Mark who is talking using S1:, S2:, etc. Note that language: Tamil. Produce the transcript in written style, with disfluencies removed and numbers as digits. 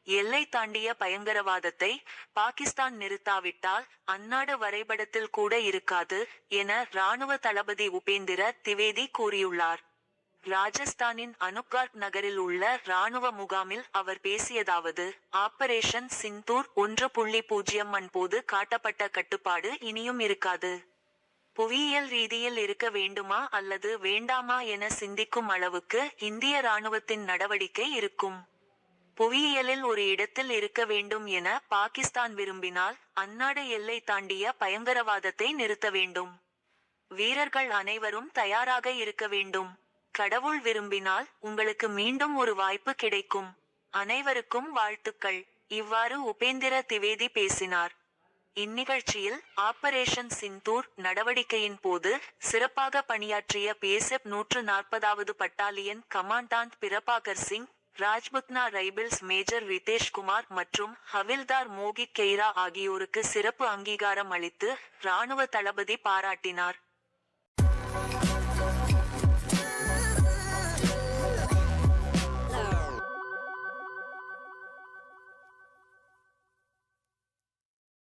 S1: எல்லை தாண்டிய பயங்கரவாதத்தை பாகிஸ்தான் நிறுத்தாவிட்டால் அந்நாடு வரைபடத்தில் கூட இருக்காது என ராணுவ தளபதி உபேந்திர திவேதி கூறியுள்ளார். ராஜஸ்தானின் அனுப்கார்க் நகரில் உள்ள ராணுவ முகாமில் அவர் பேசியதாவது: ஆபரேஷன் சிந்தூர் 1.0 போது காட்டப்பட்ட கட்டுப்பாடு இனியும் இருக்காது. புவியியல் ரீதியில் இருக்க வேண்டுமா அல்லது வேண்டாமா என சிந்திக்கும் அளவுக்கு இந்திய ராணுவத்தின் நடவடிக்கை இருக்கும். புவியியலில் ஒரு இடத்தில் இருக்க வேண்டும் என பாகிஸ்தான் விரும்பினால் அந்நாடு எல்லை தாண்டிய பயங்கரவாதத்தை நிறுத்த வேண்டும். வீரர்கள் அனைவரும் தயாராக இருக்க வேண்டும். கடவுள் விரும்பினால் உங்களுக்கு மீண்டும் ஒரு வாய்ப்பு கிடைக்கும். அனைவருக்கும் வாழ்த்துக்கள். இவ்வாறு உபேந்திர திவேதி பேசினார். இந்நிகழ்ச்சியில் ஆபரேஷன் சிந்தூர் நடவடிக்கையின் போது சிறப்பாக பணியாற்றிய பிஎஸ்எஃப் 140வது battalion commandant Prabhakar Singh, Rajputana rifles major Ritesh Kumar மற்றும் ஹவில்தார் மோகித் கெய்ரா ஆகியோருக்கு சிறப்பு அங்கீகாரம் அளித்து ராணுவ தளபதி பாராட்டினார்.